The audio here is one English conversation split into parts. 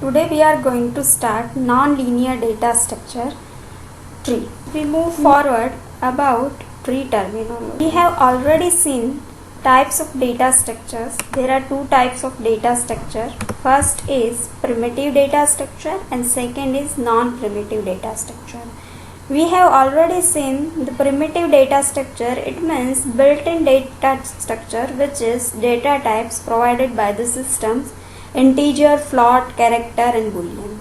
Today we are going to start non-linear data structure tree. We move forward about tree terminology. We have already seen types of data structures. There are two types of data structure. First is primitive data structure and second is non-primitive data structure. We have already seen the primitive data structure. It means built-in data structure, which is data types provided by the systems: integer, float, character and boolean.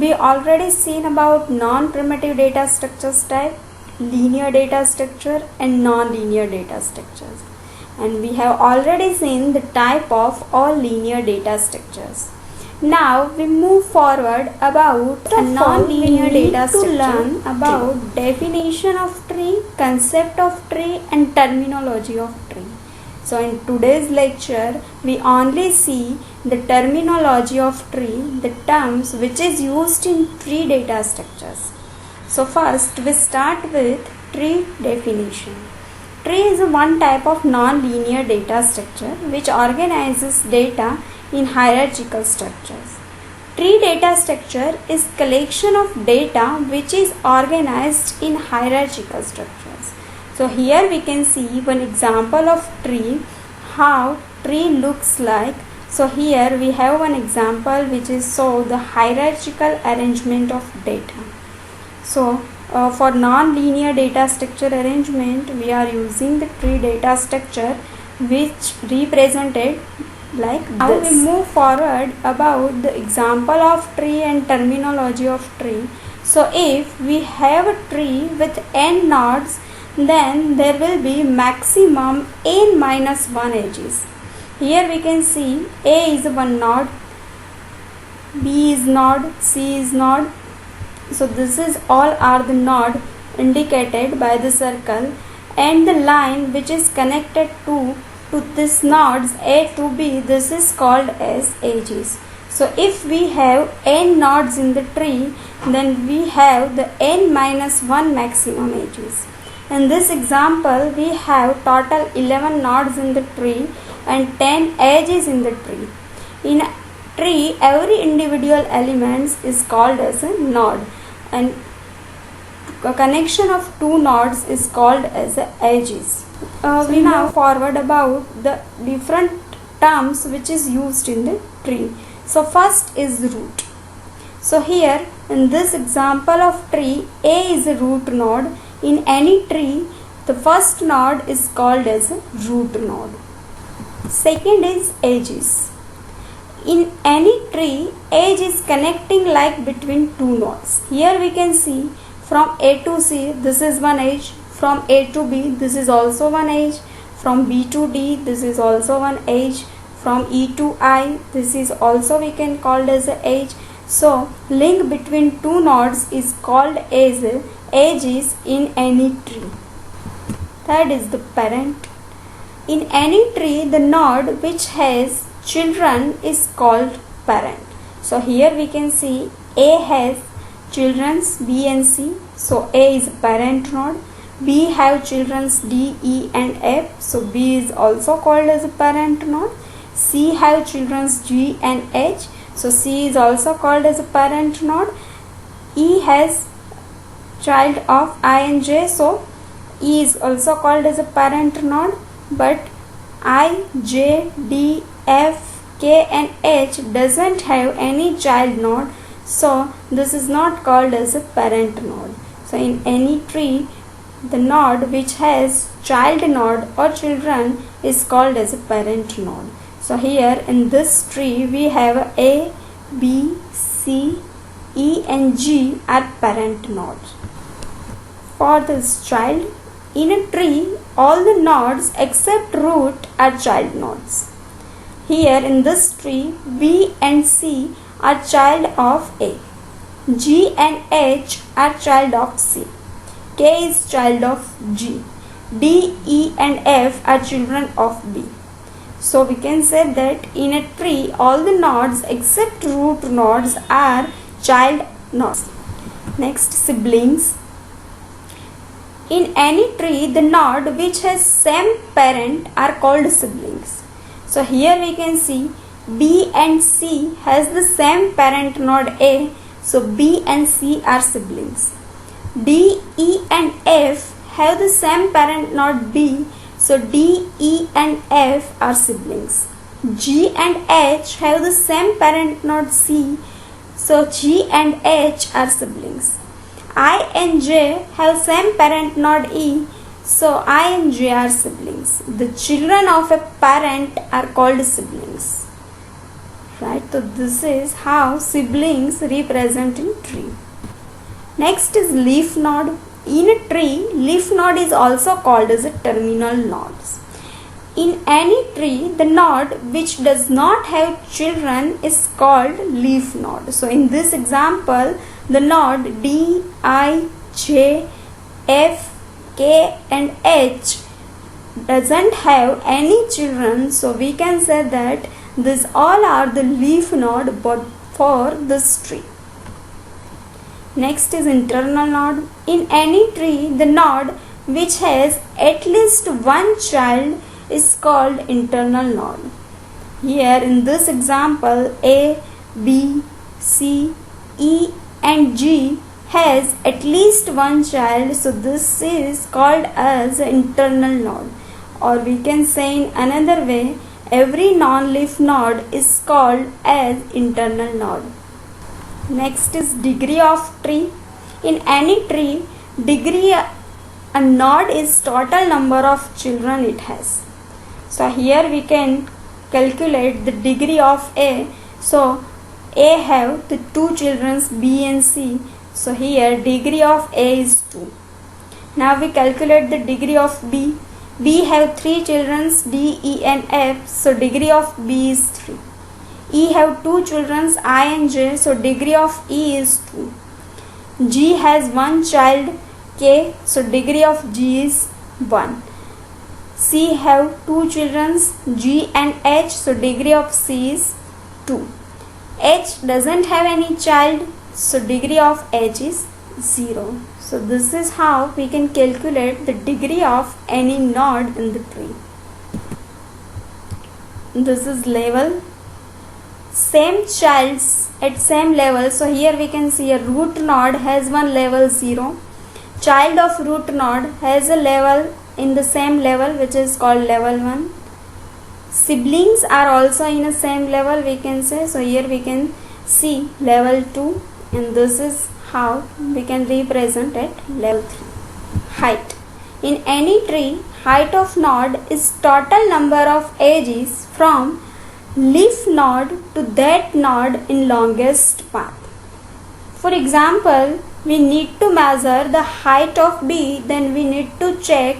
We already seen about non-primitive data structures type, linear data structure and non-linear data structures. And we have already seen the type of all linear data structures. Now we move forward about a non-linear data structure to learn about definition of tree, concept of tree and terminology of tree. So in today's lecture, we only see the terminology of tree, the terms which is used in tree data structures. So first we start with tree definition. Tree is one type of non-linear data structure which organizes data in hierarchical structures. Tree data structure is collection of data which is organized in hierarchical structures. So here we can see one example of tree, how tree looks like. So here we have one example which is show the hierarchical arrangement of data. So for non-linear data structure arrangement, we are using the tree data structure which represented like this. Now we move forward about the example of tree and terminology of tree. So if we have a tree with n nodes, then there will be maximum n minus 1 edges. Here we can see A is one node, B is node, C is node. So this is all are the node indicated by the circle, and the line which is connected to this nodes A to B, this is called as edges. So if we have n nodes in the tree, then we have the n minus 1 maximum edges. In this example, we have total 11 nodes in the tree and 10 edges in the tree. In a tree, every individual element is called as a node, and a connection of two nodes is called as edges. We now forward about the different terms which is used in the tree. So first is root. So here in this example of tree, A is a root node. In any tree, the first node is called as a root node. Second is edges. In any tree, edge is connecting like between two nodes. Here we can see from A to C, this is one edge. From A to B, this is also one edge. From B to D, this is also one edge. From E to I, this is also we can call as a edge. So link between two nodes is called as edges in any tree. Third is the parent. In any tree, the node which has children is called parent. So here we can see A has children B and C. So A is a parent node. B have children D, E and F. So B is also called as a parent node. C have children G and H. So C is also called as a parent node. E has child of I and J. So E is also called as a parent node. But I, J, D, F, K and H doesn't have any child node. So this is not called as a parent node. So in any tree, the node which has child node or children is called as a parent node. So here in this tree we have A, B, C, E and G are parent nodes. For this child, in a tree all the nodes except root are child nodes. Here in this tree, B and C are child of A. G and H are child of C. K is child of G. D, E and F are children of B. So we can say that in a tree all the nodes except root nodes are child nodes. Next, siblings. In any tree, the node which has same parent are called siblings. So here we can see B and C has the same parent node A, so B and C are siblings. D, E and F have the same parent node B, so D, E and F are siblings. G and H have the same parent node C, so G and H are siblings. I and J have same parent node E, so I and J are siblings. The children of a parent are called siblings. Right, so this is how siblings represent in tree. Next is leaf node. In a tree, leaf node is also called as a terminal nodes. In any tree, the node which does not have children is called leaf node. So in this example, the node D, I, J, F, K and H doesn't have any children, so we can say that these all are the leaf node but for this tree. Next is internal node. In any tree, the node which has at least one child is called internal node. Here in this example, A, B, C, E and G has at least one child, so this is called as internal node. Or we can say in another way, every non-leaf node is called as internal node. Next is degree of tree. In any tree, degree a node is total number of children it has. So here we can calculate the degree of A. So A have the two children B and C. So here degree of A is 2. Now we calculate the degree of B. B have 3 children D, E and F. So degree of B is 3. E have 2 children I and J. So degree of E is 2. G has 1 child K. So degree of G is 1. C have 2 children G and H. So degree of C is 2. H doesn't have any child, so degree of H is 0. So this is how we can calculate the degree of any node in the tree. This is level. Same childs at same level. So here we can see a root node has one level 0. Child of root node has a level in the same level which is called level 1. Siblings are also in the same level, we can say. So here we can see level 2, and this is how we can represent at level 3. Height. In any tree, height of node is total number of edges from leaf node to that node in longest path. For example, we need to measure the height of B, then we need to check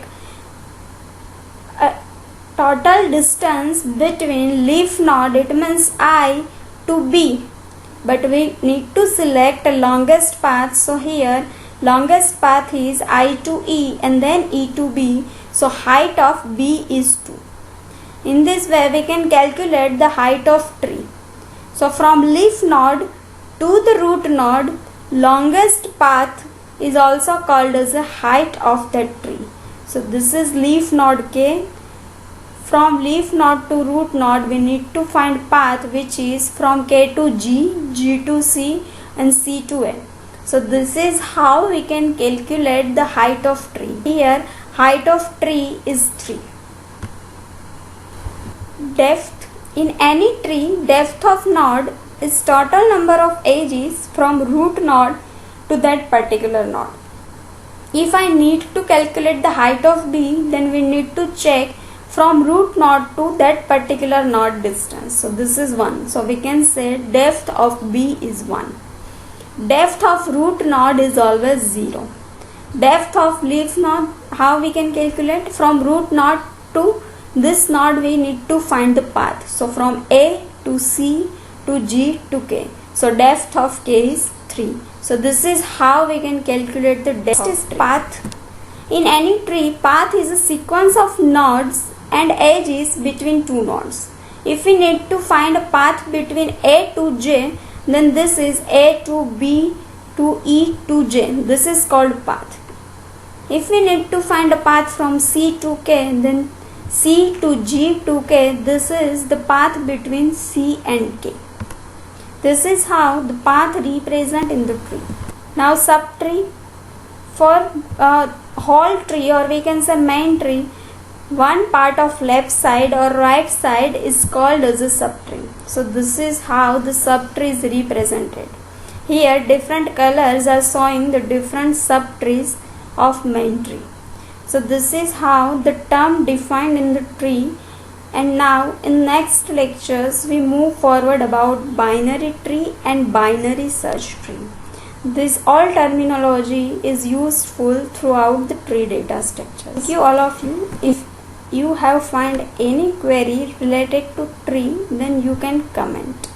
total distance between leaf node, it means I to B, but we need to select a longest path. So here longest path is I to E and then E to B, so height of B is 2. In this way we can calculate the height of tree. So from leaf node to the root node, longest path is also called as the height of that tree. So this is leaf node K. From leaf node to root node we need to find path which is from K to G, G to C and C to N. So this is how we can calculate the height of tree. Here height of tree is 3. Depth. In any tree, depth of node is total number of edges from root node to that particular node. If I need to calculate the height of B, then we need to check from root node to that particular node distance. So this is 1. So we can say depth of B is 1. Depth of root node is always 0. Depth of leaf node, how we can calculate? From root node to this node we need to find the path. So from A to C to G to K. So depth of K is 3. So this is how we can calculate the depth of path. In any tree, path is a sequence of nodes and edges between two nodes. If we need to find a path between A to J, then this is A to B to E to J. This is called path. If we need to find a path from C to K, then C to G to K, this is the path between C and K. This is how the path represent in the tree. Now subtree, for a whole tree, or we can say main tree, one part of left side or right side is called as a subtree. So this is how the subtree is represented. Here different colors are showing the different subtrees of main tree. So this is how the term defined in the tree. And now in next lectures we move forward about binary tree and binary search tree. This all terminology is useful throughout the tree data structure. Thank you all of you. If you have find any query related to tree, then you can comment.